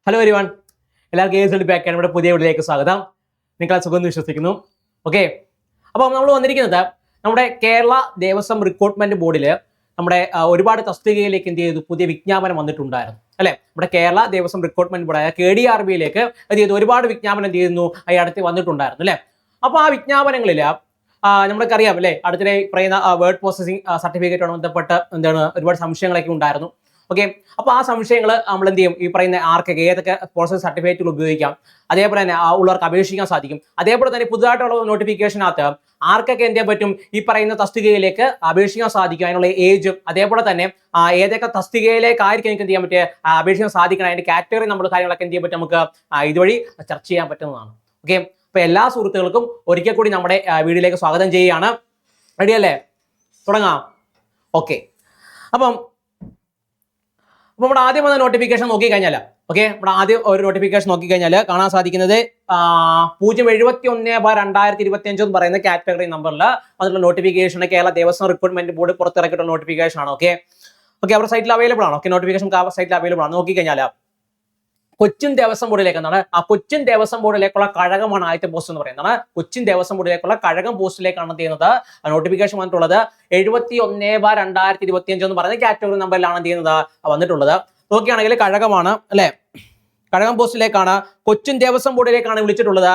Hello everyone, എല്ലാവർക്കും ASLD അക്കാഡമിയുടെ പുതിയ വീഡിയോയിലേക്ക് സ്വാഗതം. നിങ്ങൾ സുഖമെന്ന് വിശ്വസിക്കുന്നു. ഓക്കെ, അപ്പോൾ നമ്മൾ വന്നിരിക്കുന്നത് നമ്മുടെ കേരള ദേവസ്വം റിക്രൂട്ട്മെന്റ് ബോർഡിൽ നമ്മുടെ ഒരുപാട് തസ്തികയിലേക്ക് എന്ത് ചെയ്തു, പുതിയ വിജ്ഞാപനം വന്നിട്ടുണ്ടായിരുന്നു അല്ലെ. നമ്മുടെ കേരള ദേവസ്വം റിക്രൂട്ട്മെന്റ് ബോർഡായ KDRBയിലേക്ക് എന്ത് ചെയ്തു, ഒരുപാട് വിജ്ഞാപനം എന്ത് ചെയ്യുന്നു, അടുത്ത് വന്നിട്ടുണ്ടായിരുന്നു അല്ലെ. അപ്പോൾ ആ വിജ്ഞാപനങ്ങളിൽ നമ്മൾക്കറിയാം അല്ലെ, അടുത്തിടെ പറയുന്ന വേർഡ് പ്രോസസ്സിംഗ് സർട്ടിഫിക്കറ്റോട് ബന്ധപ്പെട്ട് എന്താണ് ഒരുപാട് സംശയങ്ങളൊക്കെ ഉണ്ടായിരുന്നു. ഓക്കെ, അപ്പോൾ ആ സംശയങ്ങൾ നമ്മൾ എന്ത് ചെയ്യും, ഈ പറയുന്ന ആർക്കൊക്കെ ഏതൊക്കെ പ്രോസസ് സർട്ടിഫിക്കറ്റുകൾ ഉപയോഗിക്കാം, അതേപോലെ തന്നെ ഉള്ളവർക്ക് അപേക്ഷിക്കാൻ സാധിക്കും. അതേപോലെ തന്നെ പുതുതായിട്ടുള്ള നോട്ടിഫിക്കേഷനകത്ത് ആർക്കൊക്കെ എന്ത് ചെയ്യാൻ പറ്റും, ഈ പറയുന്ന തസ്തികയിലേക്ക് അപേക്ഷിക്കാൻ സാധിക്കും, അതിനുള്ള ഏജും അതേപോലെ തന്നെ ഏതൊക്കെ തസ്തികയിലേക്കായിരിക്കും എനിക്ക് എന്ത് ചെയ്യാൻ പറ്റുക, അപേക്ഷിക്കാൻ സാധിക്കണം, അതിന്റെ കാറ്റഗറി നമ്മൾ കാര്യങ്ങളൊക്കെ എന്ത് ചെയ്യാൻ പറ്റും, നമുക്ക് ഇതുവഴി ചർച്ച ചെയ്യാൻ പറ്റുന്നതാണ്. ഓക്കെ, അപ്പോൾ എല്ലാ സുഹൃത്തുക്കൾക്കും ഒരിക്കൽ കൂടി നമ്മുടെ വീഡിയോയിലേക്ക് സ്വാഗതം ചെയ്യുകയാണ്. റെഡിയല്ലേ, തുടങ്ങാം. ഓക്കെ, അപ്പം നമ്മുടെ ആദ്യം വന്ന നോട്ടിഫിക്കേഷൻ നോക്കിക്കഴിഞ്ഞാൽ നമ്മുടെ ആദ്യം ഒരു നോട്ടിഫിക്കേഷൻ നോക്കിക്കഴിഞ്ഞാൽ കാണാൻ സാധിക്കുന്നത് 071/2025 എന്ന് പറയുന്ന കാറ്റഗറി നമ്പറിൽ അതിലുള്ള notification Kerala Devaswom recruitment board പുറത്തിറക്കിയിട്ടുള്ള നോട്ടിഫിക്കേഷൻ ആണ്. ഓക്കെ, അവരുടെ സൈറ്റിൽ അവൈലബിൾ ആണ്. ഓക്കെ, നോട്ടിഫിക്കേഷൻ സൈറ്റിൽ അവൈലബിൾ ആണ്. നോക്കിക്കഴിഞ്ഞാൽ കൊച്ചിൻ ദേവസ്വം ബോർഡിലേക്ക് എന്താണ്, കൊച്ചിൻ ദേവസ്വം ബോർഡിലേക്കുള്ള കഴകമാണ് ആദ്യത്തെ പോസ്റ്റ് എന്ന് പറയുന്നത്. കൊച്ചിൻ ദേവസ്വം ബോർഡിലേക്കുള്ള കഴകം പോസ്റ്റിലേക്കാണ് ചെയ്യുന്നത് നോട്ടിഫിക്കേഷൻ വന്നിട്ടുള്ളത്. 71/2025 എന്ന് പറയുന്ന കാറ്റഗറി നമ്പറിലാണ് ചെയ്യുന്നത് വന്നിട്ടുള്ളത്. നോക്കുകയാണെങ്കിൽ കഴകമാണ് അല്ലെ, കഴകം പോസ്റ്റിലേക്കാണ്, കൊച്ചിൻ ദേവസ്വം ബോർഡിലേക്കാണ് വിളിച്ചിട്ടുള്ളത്.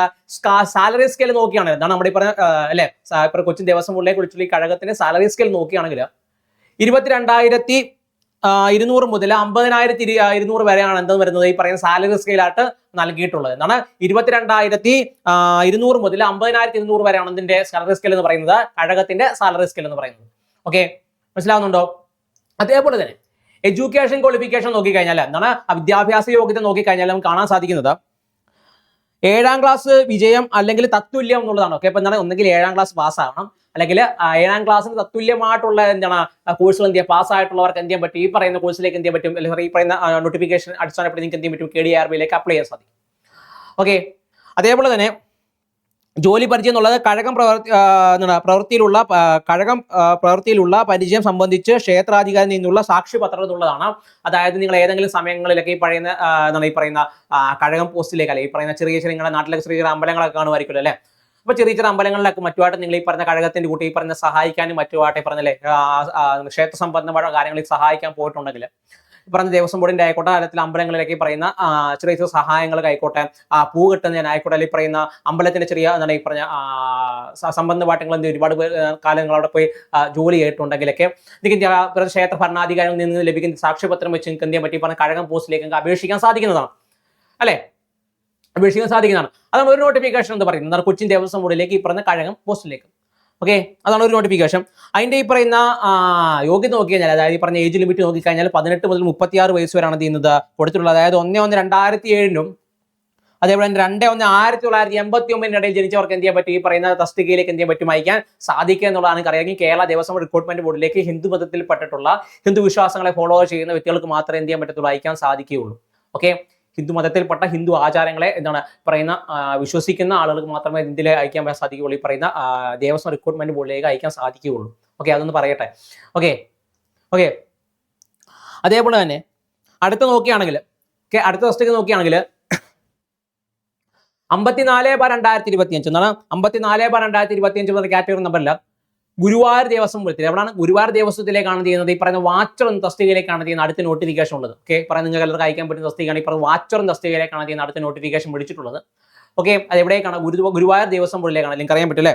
സാലറി സ്കെയിൽ നോക്കുകയാണെങ്കിൽ എന്താണ് നമ്മുടെ ഈ പറഞ്ഞ അല്ലെ, കൊച്ചിൻ ദേവസ്വം ബോർഡിലേക്ക് വിളിച്ചിട്ടുള്ള ഈ കഴകത്തിന്റെ സാലറി സ്കെയിൽ നോക്കുകയാണെങ്കിൽ 22,200 മുതൽ 50,200 വരെയാണ് എന്തെന്ന് വരുന്നത്, ഈ പറയുന്ന സാലറി സ്കെയിലായിട്ട് നൽകിയിട്ടുള്ളത്. എന്താണ് 22,200 മുതൽ 50,200 വരെയാണ് ഇതിന്റെ സാലറി സ്കെയിൽ എന്ന് പറയുന്നത്, കഴകത്തിന്റെ സാലറി സ്കെയിൽ എന്ന് പറയുന്നത്. ഓക്കെ, മനസ്സിലാവുന്നുണ്ടോ? അതേപോലെ തന്നെ എഡ്യൂക്കേഷൻ ക്വാളിഫിക്കേഷൻ നോക്കിക്കഴിഞ്ഞാൽ എന്താണ്, വിദ്യാഭ്യാസ യോഗ്യത നോക്കിക്കഴിഞ്ഞാൽ നമുക്ക് കാണാൻ സാധിക്കുന്നത് 7ാം ക്ലാസ് വിജയം അല്ലെങ്കിൽ തത്തുല്യം എന്നുള്ളതാണ്. ഓക്കെ, അപ്പൊ എന്താണ്, ഒന്നെങ്കിൽ 7ാം ക്ലാസ് പാസ്സാവണം, അല്ലെങ്കിൽ 7ാം ക്ലാസ്സിന് തത്തുല്യമായിട്ടുള്ള എന്താണ് കോഴ്സുകൾ എന്ത് ചെയ്യുക, പാസ്സായിട്ടുള്ളവർക്ക് എന്ത് ചെയ്യാൻ പറ്റും, ഈ പറയുന്ന കോഴ്സിലേക്ക് എന്ത് ചെയ്യാൻ പറ്റും, അല്ലെങ്കിൽ ഈ പറയുന്ന നോട്ടിഫിക്കേഷൻ അടിസ്ഥാനപ്പെടുത്തി നിങ്ങൾക്ക് എന്ത് ചെയ്യാൻ പറ്റും, KDRBയിലേക്ക് അപ്ലൈ ചെയ്യാൻ സാധിക്കും. ഓക്കെ, അതേപോലെ തന്നെ ജോലി പരിചയം എന്നുള്ളത് കഴകം പ്രവൃത്തിയിലുള്ള പരിചയം സംബന്ധിച്ച് ക്ഷേത്രാധികാരിയിൽ നിന്നുള്ള സാക്ഷ്യപത്രം എന്നുള്ളതാണ്. അതായത് നിങ്ങൾ ഏതെങ്കിലും സമയങ്ങളിലൊക്കെ ഈ പറയുന്ന കഴകം പോസ്റ്റിലേക്ക് അല്ലെ, ഈ പറയുന്ന ചെറിയ നിങ്ങളുടെ നാട്ടിലൊക്കെ ചെറിയ അമ്പലങ്ങളൊക്കെ കാണുമായിരിക്കുമല്ലോ അല്ലെ. അപ്പൊ ചെറിയ അമ്പലങ്ങളിലൊക്കെ മറ്റുമായിട്ട് നിങ്ങൾ ഈ പറഞ്ഞ കഴകത്തിന്റെ കൂട്ടി ഈ പറഞ്ഞ സഹായിക്കാനും മറ്റുമായിട്ട് പറഞ്ഞല്ലേ ക്ഷേത്ര സംബന്ധമായ കാര്യങ്ങളിൽ സഹായിക്കാൻ പോയിട്ടുണ്ടെങ്കിൽ പറഞ്ഞ ദേവസ്വം ബോർഡിന്റെ ആയിക്കോട്ടെ, അല്ലെങ്കിൽ അമ്പലങ്ങളിലേക്ക് പറയുന്ന ചെറിയ സഹായങ്ങൾ ആയിക്കോട്ടെ, പൂ കെട്ടുന്നതിനായിക്കോട്ടെ, അല്ലെങ്കിൽ പറയുന്ന അമ്പലത്തിന്റെ ചെറിയ എന്താണ് ഈ പറഞ്ഞ സംബന്ധമായിട്ട് ഒരുപാട് കാലങ്ങൾ അവിടെ പോയി ജോലി ചെയ്തിട്ടുണ്ടെങ്കിലൊക്കെ നിങ്ങൾക്ക് ക്ഷേത്ര ഭരണാധികാരിയിൽ നിന്ന് ലഭിക്കുന്ന സാക്ഷ്യപത്രം വെച്ച് നിങ്ങൾക്ക് എന്ത് ചെയ്യാൻ പറ്റി, പറഞ്ഞ കഴകം പോസ്റ്റിലേക്ക് അപേക്ഷിക്കാൻ സാധിക്കുന്നതാണ് അല്ലെ, അപേക്ഷിക്കാൻ സാധിക്കുന്നതാണ്. അതാണ് ഒരു നോട്ടിഫിക്കേഷൻ എന്ന് പറയുന്നത്, കൊച്ചിൻ ദേവസ്വം ബോർഡിലേക്ക് ഈ പറഞ്ഞ കഴകം പോസ്റ്റിലേക്ക്. ഓക്കെ, അതാണ് ഒരു നോട്ടിഫിക്കേഷൻ. അതിന്റെ ഈ പറയുന്ന യോഗ്യത നോക്കിക്കഴിഞ്ഞാൽ, അതായത് ഈ പറഞ്ഞ ഏജ് ലിമിറ്റ് നോക്കിക്കഴിഞ്ഞാൽ 18 മുതൽ 36 വയസ്സ് വരെയാണ് ചെയ്യുന്നത് കൊടുത്തിട്ടുള്ളത്. അതായത് 1/1/2007 അതേപോലെ തന്നെ 2/1/1989 ഇടയിൽ ജനിച്ചവർക്ക് എന്ത് ചെയ്യാൻ പറ്റും, ഈ പറയുന്ന തസ്തികയിലേക്ക് എന്ത് ചെയ്യാൻ പറ്റും, അയക്കാൻ സാധിക്കുക എന്നുള്ളതാണ് അറിയാമെങ്കിൽ കേരള ദേവസ്വം റിക്രൂട്ട്മെന്റ് ബോർഡിലേക്ക് ഹിന്ദു മതത്തിൽപ്പെട്ടിട്ടുള്ള ഹിന്ദു വിശ്വാസങ്ങളെ ഫോളോ ചെയ്യുന്ന വ്യക്തികൾക്ക് മാത്രമേ എന്ത് ചെയ്യാൻ പറ്റത്തുള്ളൂ, അയക്കാൻ സാധിക്കുകയുള്ളൂ. ഓക്കെ, ഹിന്ദു മതത്തിൽപ്പെട്ട ഹിന്ദു ആചാരങ്ങളെ എന്താണ് പറയുന്ന വിശ്വസിക്കുന്ന ആളുകൾക്ക് മാത്രമേ ഇന്ത്യയിലെ അയക്കാൻ സാധിക്കുകയുള്ളൂ, ഈ പറയുന്ന ദേവസ്വം റിക്രൂട്ട്മെന്റ് ബോർഡിലേക്ക് അയക്കാൻ സാധിക്കുകയുള്ളൂ. ഓക്കെ, അതൊന്ന് പറയട്ടെ. ഓക്കെ, അതേപോലെ തന്നെ അടുത്ത നോക്കുകയാണെങ്കിൽ അടുത്ത തസ്തിക നോക്കുകയാണെങ്കിൽ 54/2025 എന്നാണ് 54/2025 എന്ന കാറ്റഗറി നമ്പറില്ല ഗുരുവായൂർ ദേവസ്വം ബോർഡിൽ. എവിടെയാണ്, ഗുരുവായൂർ ദേവസ്വത്തിലേക്കാണ് ചെയ്യുന്നത്, ഈ പറയുന്ന വാച്ചർ എന്ന തസ്തികയിലേക്കാണ് ചെയ്യുന്നത് അടുത്ത നോട്ടിഫിക്കേഷൻ ഉള്ളത്. ഓക്കെ, പറയുന്നത് നിങ്ങൾക്ക് എല്ലാവർക്കും അയക്കാൻ പറ്റുന്ന തസ്തികയാണ് ഈ പറയുന്ന വാച്ചർ എന്ന തസ്തികയിലേക്കാണ് ചെയ്യുന്നത് അടുത്ത നോട്ടിഫിക്കേഷൻ വിളിച്ചിട്ടുള്ളത്. ഓക്കെ, അത് എവിടേക്കാണ്, ഗുരുവായൂർ ദേവസ്വം ബോർഡിലേക്കാണ്. നിങ്ങൾക്ക് അറിയാൻ പറ്റില്ലേ,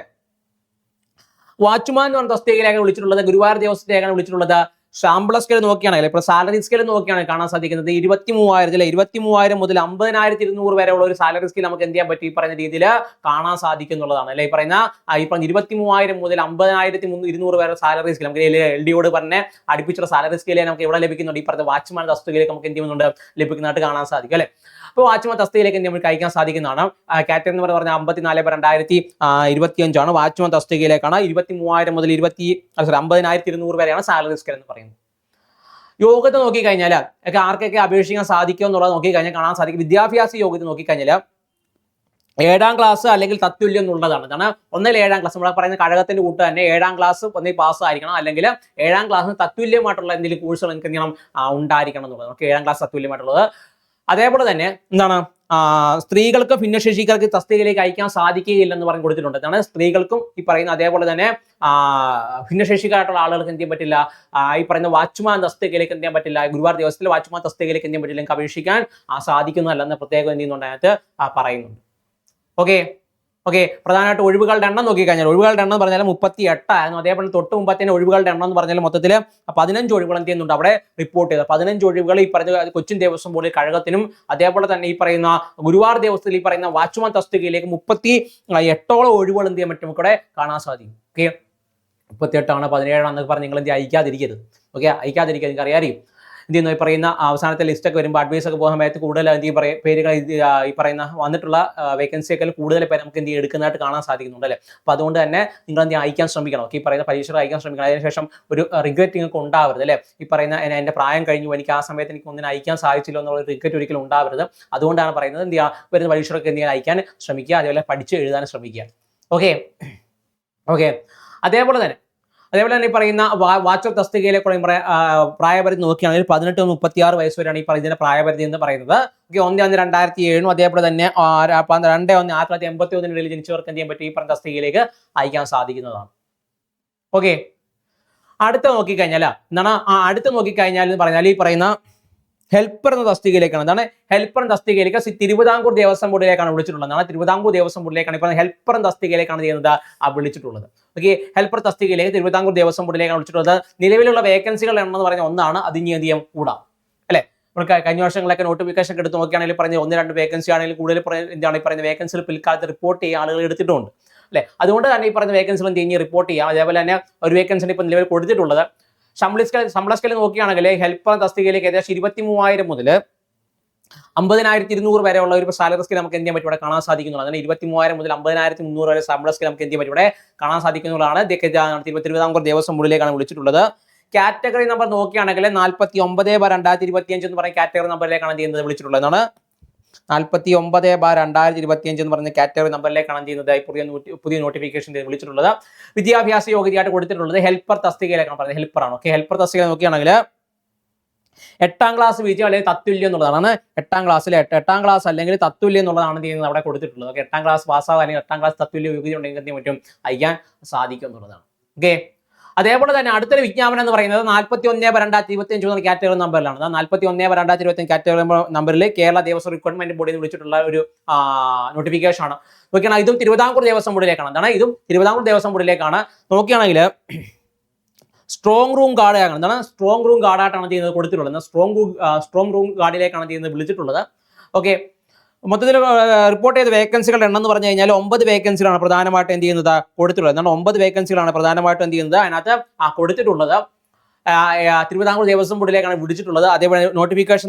വാച്ച്മാൻ എന്ന് പറഞ്ഞ തസ്തികയിലേക്കാണ് വിളിച്ചിട്ടുള്ളത്, ഗുരുവായൂർ ദേവസ്വത്തിലേക്കാണ് വിളിച്ചിട്ടുള്ളത്. ശമ്പള സ്കെയിൽ നോക്കുകയാണെങ്കിൽ, ഇപ്പോൾ സാലറി സ്കെയിൽ നോക്കുകയാണെങ്കിൽ കാണാൻ സാധിക്കുന്നത് 23,000 മുതൽ 50,200 വരെയുള്ള ഒരു സാലറി സ്കെയിൽ നമുക്ക് എന്ത് ചെയ്യാൻ പറ്റും, ഈ പറയുന്ന രീതിയിൽ കാണാൻ സാധിക്കും എന്നുള്ളതാണ് അല്ലെ. ഈ പറഞ്ഞ 23,000 മുതൽ 50,200 വരെ സാലറി സ്കെയിൽ നമുക്ക് LDയോട് പറഞ്ഞ അടുപ്പിച്ചുള്ള സാലറി സ്കെയിൽ നമുക്ക് എവിടെ ലഭിക്കുന്നുണ്ട്, ഈ പറഞ്ഞ വാച്ച്മാൻ തസ്തികയിലേക്ക് നമുക്ക് എന്ത് ചെയ്യുന്നുണ്ട്, ലഭിക്കുന്നതായിട്ട് കാണാൻ സാധിക്കും അല്ലെ. അപ്പോൾ വാച്ച്മാൻ തസ്തികയിലേക്ക് എന്ത് നമുക്ക് അയക്കാൻ സാധിക്കുന്നതാണ്. കാറ്റഗറി എന്ന് പറഞ്ഞാൽ 54/2025 ആണ്. വാച്ച്മാൻ തസ്തികയിലേക്കാണ് 23,000 മുതൽ 50,200 വരെയാണ് സാലറി സ്കെയിൽ എന്ന് പറയുന്നത്. യോഗ്യത നോക്കിക്കഴിഞ്ഞാൽ ആർക്കൊക്കെ അപേക്ഷിക്കാൻ സാധിക്കും എന്നുള്ളത് നോക്കിക്കഴിഞ്ഞാൽ കാണാൻ സാധിക്കും. വിദ്യാഭ്യാസ യോഗ്യത നോക്കിക്കഴിഞ്ഞാൽ 7ാം ക്ലാസ് അല്ലെങ്കിൽ തത്തുല്യം എന്നുള്ളതാണ്. കാരണം ഒന്നിൽ 7ാം ക്ലാസ് നമ്മൾ പറയുന്ന കഴകത്തിന്റെ കൂട്ട് തന്നെ 7ാം ക്ലാസ് ഒന്നിൽ പാസ് ആയിരിക്കണം, അല്ലെങ്കിൽ 7ാം ക്ലാസ്സിന് തത്തുല്യമായിട്ടുള്ള എന്തെങ്കിലും കോഴ്സുകൾ നിങ്ങൾക്ക് എന്ത് ചെയ്യണം ഉണ്ടായിരിക്കണം എന്നുള്ളത്. നമുക്ക് 7ാം ക്ലാസ് തത്തുല്യമായിട്ടുള്ളത് അതേപോലെ തന്നെ എന്താണ് സ്ത്രീകൾക്ക് ഭിന്നശേഷിക്കാർക്ക് തസ്തികയിലേക്ക് അയക്കാൻ സാധിക്കുകയില്ലെന്ന് പറഞ്ഞ് കൊടുത്തിട്ടുണ്ട്. എന്താണ് സ്ത്രീകൾക്കും ഈ പറയുന്ന അതേപോലെ തന്നെ ഭിന്നശേഷിക്കാരായിട്ടുള്ള ആളുകൾക്ക് എന്ത് ചെയ്യാൻ പറ്റില്ല, ഈ പറയുന്ന വാച്ച്മാൻ തസ്തികയിലേക്ക് എന്ത് ചെയ്യാൻ പറ്റില്ല, ഗുരുവായൂർ ദേവസ്ഥത്തിലെ വാച്ച്മാൻ തസ്തികയിലേക്ക് എന്ത് ചെയ്യാൻ പറ്റില്ല, നിങ്ങൾക്ക് അപേക്ഷിക്കാൻ സാധിക്കുന്നതല്ലെന്ന് പ്രത്യേകം എന്ത് ചെയ്യുന്നുണ്ട്, അതിനകത്ത് പറയുന്നുണ്ട്. ഓക്കെ, പ്രധാനമായിട്ട് ഒഴിവുകളുടെ എണ്ണം നോക്കിക്കഴിഞ്ഞാൽ ഒഴിവുകളുടെ എണ്ണം പറഞ്ഞാൽ 38 ആയിരുന്നു. അതേപോലെ തൊട്ട് മുമ്പത്തേന് ഒഴിവുകളുടെ എണ്ണം എന്ന് പറഞ്ഞാൽ മൊത്തത്തിൽ 15 ഒഴിവുകൾ എന്ത് ചെയ്യുന്നുണ്ട് അവിടെ റിപ്പോർട്ട് ചെയ്തത്. 15 ഒഴിവുകൾ ഈ പറഞ്ഞ കൊച്ചിൻ ദേവസ്വം ബോർഡിൽ കഴകത്തിനും അതേപോലെ തന്നെ ഈ പറയുന്ന ഗുരുവായൂർ ദേവസ്ഥത്തിൽ ഈ പറയുന്ന വാച്ച്മാൻ തസ്തികയിലേക്ക് 38ഓളം ഒഴിവുകൾ എന്ത് ചെയ്യാൻ പറ്റും, ഇവിടെ കാണാൻ സാധിക്കും. ഓക്കെ, 38 17 പറഞ്ഞ് നിങ്ങൾ എന്ത് അയക്കാതിരിക്കരുത്. ഓക്കെ, അയക്കാതിരിക്കുക, നിങ്ങൾക്ക് അറിയാറിയും എന്ത് ചെയ്യുന്നു, ഈ പറയുന്ന അവസാനത്തെ ലിസ്റ്റ് ഒക്കെ വരുമ്പോൾ അഡ്വൈസ് ഒക്കെ പോകുന്ന സമയത്ത് കൂടുതൽ എന്ത് ചെയ്യും പേരുകൾ ഈ പറയുന്ന വന്നിട്ടുള്ള വേക്കൻസിയേക്കാൾ കൂടുതൽ പേര് നമുക്ക് എന്ത് എടുക്കുന്നതായിട്ട് കാണാൻ സാധിക്കുന്നുണ്ട് അല്ലേ. അപ്പോൾ അതുകൊണ്ട് തന്നെ നിങ്ങൾ എന്ത് അയക്കാൻ ശ്രമിക്കണം. ഓക്കെ, ഈ പറയുന്ന പരീക്ഷകൾ അയക്കാൻ ശ്രമിക്കണം. അതിനുശേഷം ഒരു റിഗ്രറ്റ് നിങ്ങൾക്ക് ഉണ്ടാവരുത് അല്ലേ. ഈ പറയുന്ന എൻ്റെ പ്രായം കഴിഞ്ഞു, എനിക്ക് ആ സമയത്ത് എനിക്ക് ഒന്നിനും അയക്കാൻ സാധിച്ചില്ല എന്നുള്ള റിഗ്രറ്റ് ഒരിക്കലും ഉണ്ടാവരുത്. അതുകൊണ്ടാണ് പറയുന്നത് എന്ത് ചെയ്യുക, വരുന്ന പരീക്ഷകളൊക്കെ എന്ത് ചെയ്യാൻ അയക്കാൻ ശ്രമിക്കുക, അതേപോലെ പഠിച്ച് എഴുതാൻ ശ്രമിക്കുക. ഓക്കെ, അതേപോലെ തന്നെ ഈ പറയുന്ന വാച്ചർ തസ്തികയിലേക്ക് പ്രായപരിധി നോക്കുകയാണെങ്കിൽ 18 to 36 വയസ്സ് വരെയാണ് ഈ പറയുന്ന പ്രായപരിധി എന്ന് പറയുന്നത്. ഓക്കെ, 1/1/2007 അതേപോലെ തന്നെ 2/1/1981 ജനിച്ചവർക്ക് എന്ത് ചെയ്യാൻ പറ്റും, ഈ പറഞ്ഞ തസ്തികയിലേക്ക് അയക്കാൻ സാധിക്കുന്നതാണ്. ഓക്കെ, അടുത്ത നോക്കിക്കഴിഞ്ഞാൽ എന്താണ്, അടുത്ത് നോക്കിക്കഴിഞ്ഞാൽ എന്ന് പറഞ്ഞാൽ ഈ പറയുന്ന ഹെൽപ്പർ എന്ന തസ്തികയിലേക്കാണ്. എന്താണ് ഹെൽപ്പർ തസ്തികയിലേക്ക് തിരുവിതാംകൂർ ദേവസ്വം ബോർഡിലേക്കാണ് വിളിച്ചിട്ടുള്ളത്. തിരുവിതാംകൂർ ദേവസ്വം ബോർഡിലേക്കാണ് ഇപ്പോൾ ഹെൽപ്പർ തസ്തികയിലേക്കാണ് ചെയ്യുന്നത് വിളിച്ചിട്ടുള്ളത്. ഓക്കെ, ഹെൽപ്പർ തസ്തികയിലേക്ക് തിരുവിതാംകൂർ ദേവസ്വം ബോർഡിലേക്കാണ് വിളിച്ചിട്ടുള്ളത്. നിലവിലുള്ള വേക്കൻസികൾ എന്ന് പറഞ്ഞ ഒന്നാണ്, അതിന് എന്ത് ചെയ്യാം കൂടാം അല്ലെ. നമുക്ക് കഴിഞ്ഞ വർഷങ്ങളൊക്കെ നോട്ടിഫിക്കേഷൻ എടുത്ത് നോക്കുകയാണെങ്കിൽ പറഞ്ഞ 1-2 വേക്കൻസി ആണെങ്കിൽ കൂടുതൽ എന്താണ് ഈ പറയുന്ന വേക്കൻസികൾ പിൽക്കാലത്ത് റിപ്പോർട്ട് ചെയ്യാൻ ആളുകൾ എടുത്തിട്ടുണ്ട് അല്ലെ. അതുകൊണ്ട് തന്നെ ഈ പറയുന്ന വേക്കൻസികൾ എന്ത് ചെയ്യും റിപ്പോർട്ട് ചെയ്യാം. അതേപോലെ തന്നെ ഒരു വേക്കൻസി ഇപ്പോൾ നിലവിൽ കൊടുത്തിട്ടുള്ളത് ശമ്പള സ്കെയിൽ നോക്കുകയാണെങ്കിൽ ഹെൽപ്പർ തസ്തികയിലേക്ക് ഏകദേശം 23,000 മുതൽ 50,200 വരെയുള്ള ഒരു സാലറി സ്കെയിൽ നമുക്ക് എന്ത് ചെയ്യാൻ പറ്റും ഇവിടെ കാണാൻ സാധിക്കുന്നതാണ്. അങ്ങനെ 23,000 മുതൽ 50,300 വരെ ശമ്പള സ്കെയിൽ നമുക്ക് എന്ത് ചെയ്യാൻ പറ്റും ഇവിടെ കാണാൻ സാധിക്കുന്നതാണ്. തിരുവിതാംകൂർ ദേവസ്വം ബോർഡിലേക്കാണ് വിളിച്ചിട്ടുള്ളത്. കാറ്റഗറി നമ്പർ നോക്കുകയാണെങ്കിൽ 49/2025 എന്ന് പറയുന്ന കാറ്റഗറി നമ്പറിലേക്കാണ് എന്ത് ചെയ്യുന്നത് വിളിച്ചിട്ടുള്ളത്. എന്നാണ് 49/2025 എന്ന് പറഞ്ഞ കാറ്റഗറി നമ്പറിലേക്കാണ് ചെയ്യുന്നത് പുതിയ നോട്ടിഫിക്കേഷൻ വിളിച്ചിട്ടുള്ളത്. വിദ്യാഭ്യാസ യോഗ്യതയായിട്ട് കൊടുത്തിട്ടുള്ളത് ഹെൽപ്പർ തസ്തികയിലേക്കാണ് പറയുന്നത്. ഹെൽപ്പറാണ്. ഓക്കെ, ഹെൽപ്പർ തസ്തിക നോക്കുകയാണെങ്കിൽ 8ാം ക്ലാസ് വിജയം അല്ലെങ്കിൽ തത്തുല്യം എന്നുള്ളതാണ്. 8ാം ക്ലാസ് അല്ലെങ്കിൽ തത്തുല്യം എന്നുള്ളതാണ് ചെയ്യുന്നത് അവിടെ കൊടുത്തിട്ടുള്ളത്. ഓക്കെ, 8ാം ക്ലാസ് പാസ്സാവുക അല്ലെങ്കിൽ 8ാം ക്ലാസ് തത്തുല്യ യോഗ്യത ഉണ്ടെങ്കിൽ എന്ത് പറ്റും അയക്കാൻ സാധിക്കും എന്നുള്ളതാണ്. ഓക്കെ, അതേപോലെ തന്നെ അടുത്തൊരു വിജ്ഞാപനം എന്ന് പറയുന്നത് 41/2025 എന്ന കാറ്റഗറി നമ്പറിലാണ്. 41/2025 കാറ്റഗറി നമ്പറിൽ കേരള ദേവസ്വം റിക്രൂട്ട്മെന്റ് ബോർഡിൽ വിളിച്ചിട്ടുള്ള ഒരു നോട്ടിഫിക്കേഷൻ ആണ്. നോക്കിയാൽ ഇതും തിരുവിതാംകൂർ ദേവസ്വം ബോർഡിലേക്കാണ്. എന്താണ് ഇതും തിരുവിതാംകൂർ ദേവസ്വം ബോർഡിലേക്കാണ്. നോക്കുകയാണെങ്കിൽ സ്ട്രോങ് റൂം ഗാർഡ് ആണ്. എന്താണ് സ്ട്രോങ് റൂം ഗാർഡായിട്ടാണ് ചെയ്യുന്നത് കൊടുത്തിട്ടുള്ളത്. സ്ട്രോങ് റൂം ഗാർഡിലേക്കാണ് ചെയ്യുന്നത് വിളിച്ചിട്ടുള്ളത്. ഓക്കെ, മൊത്തത്തിൽ റിപ്പോർട്ട് ചെയ്ത വേക്കൻസികളുടെ എണ്ണം എന്ന് പറഞ്ഞു കഴിഞ്ഞാൽ 9 വേക്കൻസികളാണ് പ്രധാനമായിട്ട് എന്ത് ചെയ്യുന്നത് കൊടുത്തിട്ടുള്ളത്. എന്നാൽ 9 വേക്കൻസികളാണ് പ്രധാനമായിട്ടും എന്ത് ചെയ്യുന്നത് അതിനകത്ത് കൊടുത്തിട്ടുള്ളത്. തിരുവിതാംകൂർ ദേവസ്വം ബോർഡിലേക്കാണ് വിളിച്ചിട്ടുള്ളത്. അതേപോലെ നോട്ടിഫിക്കേഷൻ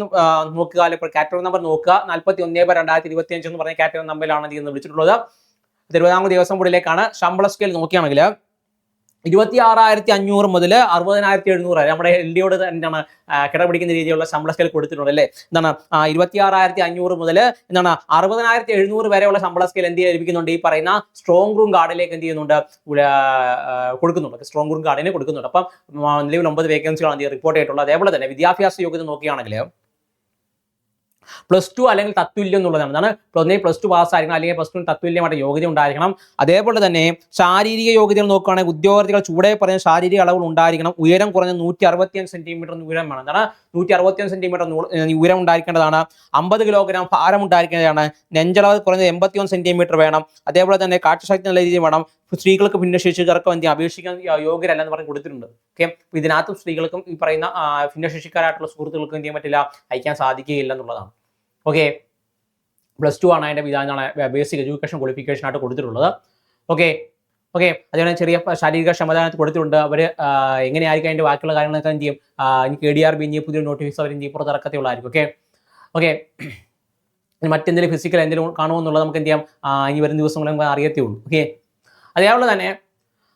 നോക്കുക, അല്ലെങ്കിൽ കാറ്റഗറി നമ്പർ നോക്കുക. 41/2025 എന്ന് പറഞ്ഞ കാറ്റഗറി നമ്പറിലാണ് എന്ത് ചെയ്യുന്നത് വിളിച്ചിട്ടുള്ളത്. തിരുവിതാംകൂർ ദേവസ്വം ബോർഡിലേക്കാണ്. ശമ്പള സ്കെയിൽ നോക്കുകയാണെങ്കിൽ 26,500 മുതൽ 60,700 വരെ നമ്മുടെ LDയോട് എന്താണ് കിടപിടിക്കുന്ന രീതിയിലുള്ള ശമ്പള സ്കെയിൽ കൊടുത്തിട്ടുണ്ട് അല്ലേ. എന്താണ് 26,500 മുതൽ എന്താണ് 60,700 വരെയുള്ള ശമ്പള സ്കെയിൽ എന്ത് ലഭിക്കുന്നുണ്ട് ഈ പറയുന്ന സ്ട്രോങ് റൂം ഗാർഡിലേക്ക് എന്ത് ചെയ്യുന്നുണ്ട് കൊടുക്കുന്നുണ്ട്. സ്ട്രോങ് റൂം ഗാർഡിനെ കൊടുക്കുന്നുണ്ട്. അപ്പം നിലവിൽ 9 വേക്കൻസികളാണ് റിപ്പോർട്ട് ചെയ്തിട്ടുള്ളത്. അതേപോലെ തന്നെ വിദ്യാഭ്യാസ യോഗ്യത നോക്കുകയാണെങ്കിൽ +2 അല്ലെങ്കിൽ തത്തുല്യം എന്നുള്ളതാണ്. എന്താണ് +2 പാസ്സായിരിക്കണം, അല്ലെങ്കിൽ +2 തത്തുല്യമായിട്ട് യോഗ്യത ഉണ്ടായിരിക്കണം. അതേപോലെ തന്നെ ശാരീരിക യോഗ്യതകൾ നോക്കുകയാണെങ്കിൽ ഉദ്യോഗാർത്ഥികൾ ചൂടെ പറഞ്ഞ ശാരീരിക അളവുകൾ ഉണ്ടായിരിക്കണം. ഉയരം കുറഞ്ഞ 165 സെന്റിമീറ്റർ ഉയരം വേണം. എന്താണ് 165 സെന്റിമീറ്റർ ഉയരം ഉണ്ടായിരിക്കേണ്ടതാണ്. 50 കിലോഗ്രാം ഭാരം ഉണ്ടായിരിക്കേണ്ടതാണ്. നെഞ്ചളവ് കുറഞ്ഞ 81 സെന്റിമീറ്റർ വേണം. അതേപോലെ തന്നെ കാഴ്ചശക്തി നല്ല രീതിയിൽ വേണം. സ്ത്രീകൾക്ക് ഭിന്നശേഷിക്കാർക്ക് എന്ത് അപേക്ഷിക്കാൻ യോഗ്യരല്ലെന്ന് പറഞ്ഞ് കൊടുത്തിട്ടുണ്ട്. ഓക്കെ, ഇതിനകത്തും സ്ത്രീകൾക്കും ഈ പറയുന്ന ഭിന്നശേഷിക്കാരായിട്ടുള്ള സുഹൃത്തുക്കൾക്കും എന്ത് ചെയ്യാൻ പറ്റില്ല അയക്കാൻ സാധിക്കുകയില്ല എന്നുള്ളതാണ്. ഓക്കെ, +2 ആണ് അതിൻ്റെ ഇതാണ് ബേസിക് എഡ്യൂക്കേഷൻ ക്വാളിഫിക്കേഷൻ ആയിട്ട് കൊടുത്തിട്ടുള്ളത്. ഓക്കെ, അതുപോലെ ചെറിയ ശാരീരിക ക്ഷമതാനത്ത് കൊടുത്തിട്ടുണ്ട്. അവർ എങ്ങനെയായിരിക്കും അതിൻ്റെ ബാക്കിയുള്ള കാര്യങ്ങളൊക്കെ എന്ത് ചെയ്യും ഇനി KDRB പുതിയ നോട്ടിഫിക്കേഷൻ അവർ ഇന്ത്യ പുറത്തിറക്കത്തേ ഉള്ളായിരിക്കും. ഓക്കെ, മറ്റെന്തെങ്കിലും ഫിസിക്കൽ എന്തെങ്കിലും കാണുമെന്നുള്ളത് നമുക്ക് എന്ത് ചെയ്യാം ഇനി വരുന്ന ദിവസങ്ങളിൽ നമുക്ക് അറിയത്തേ ഉള്ളൂ. ഓക്കെ, അതേപോലെ തന്നെ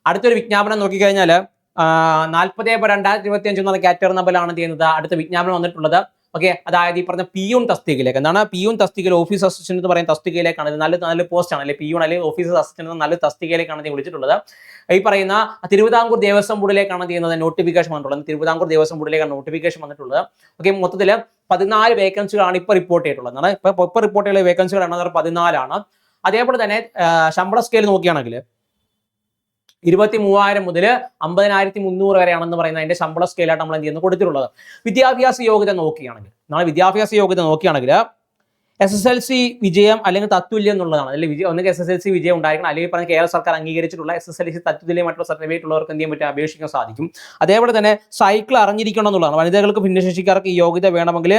അടുത്തൊരു വിജ്ഞാപനം നോക്കിക്കഴിഞ്ഞാൽ 40/2025 എന്ന കാറ്റഗറി നമ്പറിലാണ് ചെയ്യുന്നത് അടുത്ത വിജ്ഞാപനം വന്നിട്ടുള്ളത്. ഓക്കെ, അതായത് ഈ പറഞ്ഞ പിയൂൺ തസ്തികയിലേക്ക്, എന്താണ് പിയൂൺ തസ്തികയിൽ ഓഫീസ് അസിസ്റ്റന്റ് എന്ന് പറയുന്ന തസ്തികയിലേക്കാണ്, നല്ല പോസ്റ്റ് ആണ്, അല്ലെങ്കിൽ പിയൂൺ അല്ലെങ്കിൽ ഓഫീസ് അസിസ്റ്റന്റ് നല്ല തസ്തികയിലേക്കാണ് ഇത് വിളിച്ചിട്ടുള്ളത്. ഈ പറയുന്ന തിരുവിതാംകൂർ ദേവസ്വം ബോർഡിലേക്കാണ് ചെയ്യുന്നത് നോട്ടിഫിക്കേഷൻ വന്നിട്ടുള്ളത്. തിരുവിതാംകൂർ ദേവസ്വം ബോർഡിലേക്കാണ് നോട്ടിഫിക്കേഷൻ വന്നിട്ടുള്ളത്. ഓക്കെ, മൊത്തത്തിൽ 14 വേക്കൻസികളാണ് ഇപ്പോൾ റിപ്പോർട്ട് ചെയ്തിട്ടുള്ളത്. ഇപ്പോൾ റിപ്പോർട്ട് ചെയ്ത വേക്കൻസികൾ എണ്ണം 14 ആണ്. അതേപോലെ തന്നെ ശമ്പള സ്കെയിൽ നോക്കുകയാണെങ്കിൽ 23,000 മുതൽ 50,300 വരെയാണെന്ന് പറയുന്ന അതിന്റെ ശമ്പള സ്കെയിലായിട്ട് നമ്മൾ എന്ത് ചെയ്യുന്നത് കൊടുത്തിട്ടുള്ളത്. വിദ്യാഭ്യാസ യോഗ്യത നോക്കുകയാണെങ്കിൽ SSLC വിജയം അല്ലെങ്കിൽ തത്തുല്യം എന്നുള്ളതാണ്. അല്ലെങ്കിൽ ഒന്നുകിൽ SSLC വിജയം ഉണ്ടായിരിക്കണം, അല്ലെങ്കിൽ പറഞ്ഞ കേരള സർക്കാർ അംഗീകരിച്ചിട്ടുള്ള SSLC തത്തുല്യമായിട്ടുള്ള സർട്ടിഫിക്കറ്റ് ഉള്ളവർക്ക് എന്ത് ചെയ്യാൻ പറ്റും, അപേക്ഷിക്കാൻ സാധിക്കും. അതേപോലെ തന്നെ സൈക്കിൾ അറിഞ്ഞിരിക്കണം എന്നുള്ളതാണ്. വനിതകൾക്ക് ഭിന്നശേഷിക്കാർക്ക് ഈ യോഗ്യത വേണമെങ്കിൽ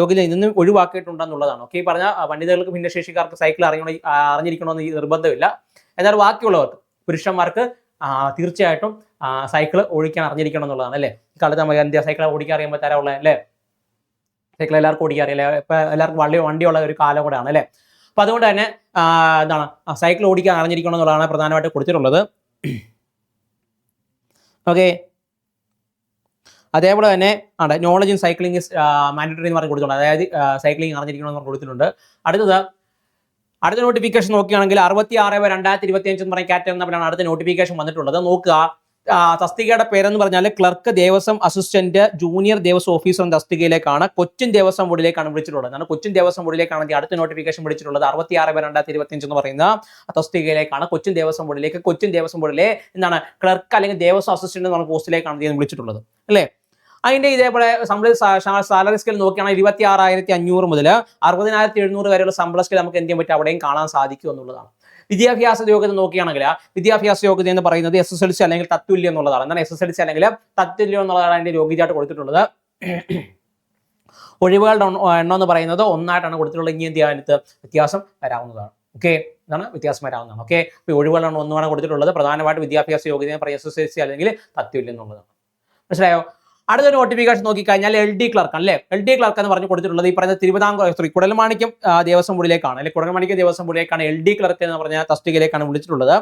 യോഗ്യത നിന്ന് ഒഴിവാക്കിയിട്ടുണ്ടെന്നുള്ളതാണ്. ഓക്കെ, ഈ പറഞ്ഞ വനിതകൾക്ക് ഭിന്നശേഷിക്കാർക്ക് സൈക്കിൾ അറിഞ്ഞിരിക്കണമെന്ന് നിർബന്ധമില്ല. എന്നാൽ ബാക്കിയുള്ളവർക്ക് പുരുഷന്മാർക്ക് തീർച്ചയായിട്ടും സൈക്കിൾ ഓടിക്കാൻ അറിഞ്ഞിരിക്കണം എന്നുള്ളതാണ്. അല്ലേ, ഇക്കാലത്ത് സൈക്കിൾ ഓടിക്കാൻ അറിയാൻ പറ്റാറുള്ളത് അല്ലേ, സൈക്കിൾ എല്ലാവർക്കും ഓടിക്കാൻ അറിയില്ല, ഇപ്പൊ എല്ലാവർക്കും വണ്ടിയുള്ള ഒരു കാലം കൂടെയാണ് അല്ലേ. അപ്പൊ അതുകൊണ്ട് തന്നെ എന്താണ് സൈക്കിൾ ഓടിക്കാൻ അറിഞ്ഞിരിക്കണം എന്നുള്ളതാണ് പ്രധാനമായിട്ട് കൊടുത്തിട്ടുള്ളത്. ഓക്കെ, അതേപോലെ തന്നെ knowledge in cycling is mandatory എന്ന് പറഞ്ഞ് കൊടുത്തിട്ടുണ്ട്. അതായത് സൈക്ലിംഗ് അറിഞ്ഞിരിക്കണം എന്ന് കൊടുത്തിട്ടുണ്ട്. അടുത്ത നോട്ടിഫിക്കേഷൻ നോക്കുകയാണെങ്കിൽ 66/2025 എന്ന് പറയുന്ന കാറ്റഗറി നമ്പറാണ് അടുത്ത നോട്ടിഫിക്കേഷൻ വന്നിട്ടുള്ളത്. നോക്കുക, തസ്തികയുടെ പേരെന്ന് പറഞ്ഞാൽ clerk Devaswom assistant junior Devaswom officer എന്ന തസ്തികയിലേക്കാണ് കൊച്ചിൻ ദേവസ്വം ബോർഡിലേക്കാണ് വിളിച്ചിട്ടുള്ളത്. കൊച്ചിൻ ദേവസ്വം ബോർഡിലേക്കാണ് അടുത്ത നോട്ടിഫിക്കേഷൻ വിളിച്ചിട്ടുള്ളത്. 66/2025 എന്ന് പറയുന്ന തസ്തികയിലേക്കാണ് കൊച്ചിൻ ദേവസ്വം ബോർഡിലെ എന്താണ് ക്ലർക്ക് അല്ലെങ്കിൽ ദേവസ്വം അസിസ്റ്റന്റ് എന്ന് പറഞ്ഞ പോസ്റ്റിലേക്കാണ് വിളിച്ചിട്ടുള്ളത് അല്ലേ. അതിന്റെ ഇതേപോലെ സാലറി സ്കെയിൽ നോക്കുകയാണെങ്കിൽ 26,500 മുതൽ 60,700 വരെയുള്ള ശമ്പള സ്കെയിൽ നമുക്ക് എന്ത് ചെയ്യാൻ പറ്റും, അവിടെയും കാണാൻ സാധിക്കും എന്നുള്ളതാണ്. വിദ്യാഭ്യാസ യോഗ്യത നോക്കുകയാണെങ്കിൽ വിദ്യാഭ്യാസ യോഗ്യത എന്ന് പറയുന്നത് SSLC അല്ലെങ്കിൽ തത്തുല്യം എന്നുള്ളതാണ്. എന്താണ് SSLC അല്ലെങ്കിൽ തത്തുല്യം എന്നുള്ളതാണ് അതിന്റെ യോഗ്യതയായിട്ട് കൊടുത്തിട്ടുള്ളത്. ഒഴിവുകളുടെ എണ്ണം എന്ന് പറയുന്നത് 1 കൊടുത്തിട്ടുള്ളത്. ഇനി എന്ത് ചെയ്യാൻ വ്യത്യാസം വരാവുന്നതാണ്. ഓക്കെ, ഇതാണ് വ്യത്യാസം വരാവുന്നതാണ്. ഓക്കെ, ഇപ്പോൾ ഒഴിവുകളുടെ എണ്ണം 1 കൊടുത്തിട്ടുള്ളത്. പ്രധാനമായിട്ട് വിദ്യാഭ്യാസ യോഗ്യത SSLC അല്ലെങ്കിൽ തത്തുല്യം എന്നുള്ളതാണ്. മനസ്സിലായോ? അടുത്ത നോട്ടിഫിക്കേഷൻ നോക്കിക്കഴിഞ്ഞാൽ LD ക്ലർക്ക് അല്ലേ. LD ക്ലർക്ക് എന്ന് പറഞ്ഞു കൊടുത്തിട്ടുള്ളത് ഈ പറയുന്ന തിരുവിതാംകൂർ കുടൽമാണിക്യം ദേവസ്വം ബോർഡിലേക്കാണ്. അല്ലെങ്കിൽ കുടൽമാണിക്യം ദേവസ്വം ബോർഡിലേക്കാണ് LD ക്ലർക്ക് എന്ന് പറഞ്ഞ തസ്തികയിലേക്കാണ് വിളിച്ചിട്ടുള്ളത്.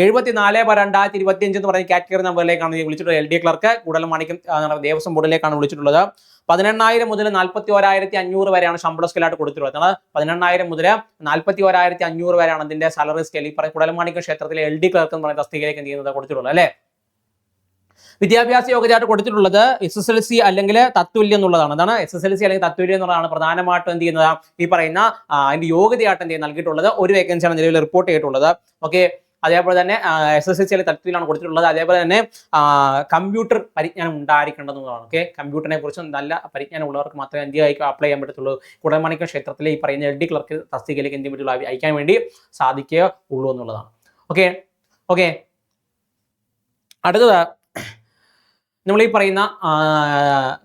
74/2025 എന്ന് പറയുന്ന കാറ്റഗറി നമ്പറിലേക്കാണ് വിളിച്ചിട്ടുള്ളത്. LD ക്ലർക്ക് കുടൽമാണിക്യം ദേവസ്വം ബോർഡിലേക്കാണ് വിളിച്ചിട്ടുള്ളത്. 18,000 മുതൽ 41,500 വരെയാണ് ശമ്പള സ്കെയിലായിട്ട് കൊടുത്തിട്ടുള്ളത്. 18,000 മുതൽ 41,500 വരെയാണ് അതിന്റെ സാലറി സ്കെയിൽ. ഈ പറയുന്ന കുടൽമാണിക്യം ക്ഷേത്രത്തിലെ LD ക്ലർക്ക് എന്ന് പറയുന്ന തസ്തികയിലേക്ക് എന്ത് ചെയ്യുന്നത് കൊടുത്തിട്ടുള്ളത് അല്ലേ. വിദ്യാഭ്യാസ യോഗ്യതയായിട്ട് കൊടുത്തിട്ടുള്ളത് SSLC അല്ലെങ്കിൽ തത്തുല്യം എന്നുള്ളതാണ്. അതാണ് SSLC അല്ലെങ്കിൽ തത്തുല്യം എന്നുള്ളതാണ് പ്രധാനമായിട്ടും എന്ത് ചെയ്യുന്നത് ഈ പറയുന്ന അതിന്റെ യോഗ്യതയായിട്ട് എന്ത് നൽകിയിട്ടുള്ളത്. ഒരു വേക്കൻസിയാണ് നിലവിൽ റിപ്പോർട്ട് ചെയ്തിട്ടുള്ളത്. ഓക്കെ, അതേപോലെ തന്നെ SSLC അല്ലെങ്കിൽ തത്തുല്യമാണ് കൊടുത്തിട്ടുള്ളത്. അതേപോലെ തന്നെ കമ്പ്യൂട്ടർ പരിജ്ഞാനം ഉണ്ടായിരിക്കേണ്ടതെന്നുള്ളതാണ്. ഓക്കെ, കമ്പ്യൂട്ടറിനെ കുറിച്ച് നല്ല പരിജ്ഞാനം ഉള്ളവർക്ക് മാത്രമേ എന്ത് അപ്ലൈ ചെയ്യാൻ പറ്റത്തുള്ളൂ. കുടൽമാണിക്യം ക്ഷേത്രത്തിലെ ഈ പറയുന്ന LD ക്ലർക്ക് തസ്തികയിലേക്ക് എന്ത് പറ്റുള്ളൂ, അയക്കാൻ വേണ്ടി സാധിക്കുകയുള്ളൂ എന്നുള്ളതാണ്. ഓക്കെ ഓക്കെ അടുത്തത് നമ്മൾ ഈ പറയുന്ന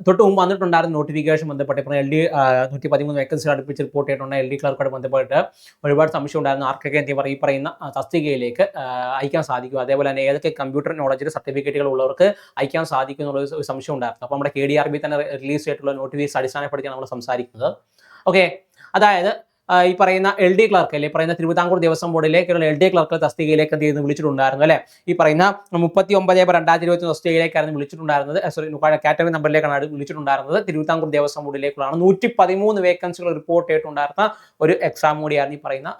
തൊട്ട് മുമ്പ് വന്നിട്ടുണ്ടായിരുന്ന നോട്ടിഫിക്കേഷൻ ബന്ധപ്പെട്ട് ഇപ്പോൾ LD 113 വേക്കൻസികൾ അടുപ്പിച്ച് റിപ്പോർട്ട് ചെയ്തിട്ടുണ്ട്. LD ക്ലർക്കോട് ബന്ധപ്പെട്ട് ഒരുപാട് സംശയം ഉണ്ടായിരുന്നു. ആർക്കൊക്കെ എന്ത് ഈ പറയുന്ന തസ്തികയിലേക്ക് അയക്കാൻ സാധിക്കും, അതേപോലെ തന്നെ ഏതൊക്കെ കമ്പ്യൂട്ടർ നോളജിൽ സർട്ടിഫിക്കറ്റുകൾ ഉള്ളവർക്ക് അയക്കാൻ സാധിക്കും എന്നുള്ള ഒരു സംശയം ഉണ്ടായിരുന്നു. അപ്പോൾ നമ്മുടെ KDRB തന്നെ റിലീസ് ചെയ്തിട്ടുള്ള നോട്ടിഫിക്കേഷൻ അടിസ്ഥാനപ്പെടുത്തിയാണ് നമ്മൾ സംസാരിക്കുന്നത്. ഓക്കെ, അതായത് ഈ പറയുന്ന LD ക്ലർക്ക് അല്ലെ പറയുന്ന തിരുവിതാംകൂർ ദേവസ്വം ബോർഡിലേക്കുള്ള LD ക്ലർക്ക് തസ്തികയിലേക്ക് എന്ത് ചെയ്യുന്നു വിളിച്ചിട്ടുണ്ടായിരുന്നു അല്ലെ. ഈ പറയുന്ന 39/2025 തസ്തികയിലേക്കായിരുന്നു വിളിച്ചിട്ടുണ്ടായിരുന്നത്. കാറ്റഗറി നമ്പറിലേക്കാണ് വിളിച്ചിട്ടുണ്ടായിരുന്നത്. തിരുവിതാംകൂർ ദേവസ്വം ബോർഡിലേക്കുള്ളതാണ്. 113 വേക്കൻസികൾ റിപ്പോർട്ട് ചെയ്തിട്ടുണ്ടായിരുന്ന ഒരു എക്സാം കൂടിയായിരുന്നു ഈ പറയുന്ന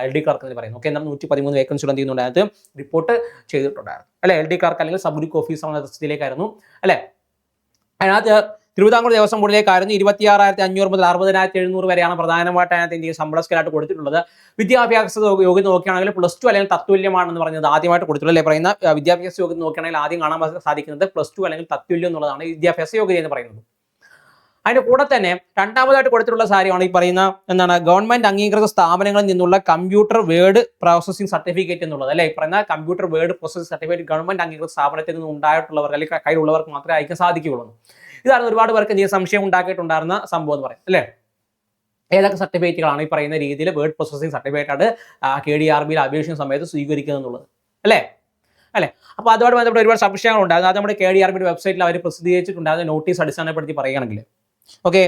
LD ക്ലർക്ക് എന്ന് പറയുന്നത്. ഓക്കെ, എന്നാൽ 113 വേക്കൻസികൾ എന്ത് ചെയ്യുന്നുണ്ടായിരുന്നു റിപ്പോർട്ട് ചെയ്തിട്ടുണ്ടായിരുന്നു അല്ലെ. LD ക്ലർക്ക് അല്ലെങ്കിൽ സബ് ഡിവിഷൻ ഓഫീസർ എന്ന തസ്തികയിലേക്കായിരുന്നു അല്ലെ. അതിനകത്ത് തിരുവിതാംകൂർ ദേവസ്വം ബോർഡിലേക്കായിരുന്നു 26,500 മുതൽ 60,700 വരെയാണ് പ്രധാനമായിട്ട് അതിനകത്ത് ഇന്ത്യൻ ശമ്പള സ്കെയിലായിട്ട് കൊടുത്തിട്ടുള്ളത്. വിദ്യാഭ്യാസ യോഗ്യത നോക്കുകയാണെങ്കിൽ +2 അല്ലെങ്കിൽ തത്തുല്യമാണെന്ന് പറഞ്ഞത് ആദ്യമായിട്ട് കൊടുത്തിട്ടുള്ളത്. പറയുന്ന വിദ്യാഭ്യാസ യോഗ്യത നോക്കുകയാണെങ്കിൽ ആദ്യം കാണാൻ സാധിക്കുന്നത് +2 അല്ലെങ്കിൽ തത്തുല്യം എന്നുള്ളതാണ് വിദ്യാഭ്യാസ യോഗ്യത എന്ന് പറയുന്നത്. അതിന്റെ കൂടെ തന്നെ രണ്ടാമതായിട്ട് കൊടുത്തിട്ടുള്ള കാര്യമാണ് ഈ പറയുന്ന എന്താണ് ഗവൺമെന്റ് അംഗീകൃത സ്ഥാപനങ്ങളിൽ നിന്നുള്ള കമ്പ്യൂട്ടർ വേർഡ് പ്രോസസ്സിംഗ് സർട്ടിഫിക്കറ്റ് എന്നുള്ളത് അല്ലെ. ഈ പറയുന്ന computer word processing certificate government അംഗീകൃത സ്ഥാപനത്തിൽ നിന്ന് ഉണ്ടായിട്ടുള്ളവർക്ക് അല്ലെങ്കിൽ കയ്യിലുള്ളവർക്ക് മാത്രമേ അയക്കാൻ സാധിക്കുകയുള്ളൂ. ഇതാണ് ഒരുപാട് പേർക്ക് എന്ത് സംശയം ഉണ്ടാക്കിയിട്ടുണ്ടായിരുന്ന സംഭവം എന്ന് പറയും അല്ലേ. ഏതൊക്കെ സർട്ടിഫിക്കറ്റുകളാണ് ഈ പറയുന്ന രീതിയിൽ വേർഡ് പ്രോസസ്സിംഗ് സർട്ടിഫിക്കറ്റ് ആയിട്ട് KDRBയിൽ അപേക്ഷിക്കുന്ന സമയത്ത് സ്വീകരിക്കുക എന്നുള്ളത് അല്ലേ. അപ്പോൾ അതുമായി ബന്ധപ്പെട്ട് ഒരുപാട് സംശയങ്ങൾ ഉണ്ടായിരുന്നു. അത് നമ്മുടെ KDRBയുടെ വെബ്സൈറ്റിൽ അവർ പ്രസിദ്ധീകരിച്ചിട്ടുണ്ടായിരുന്ന നോട്ടീസ് അടിസ്ഥാനപ്പെടുത്തി പറയുകയാണെങ്കിൽ. ഓക്കെ,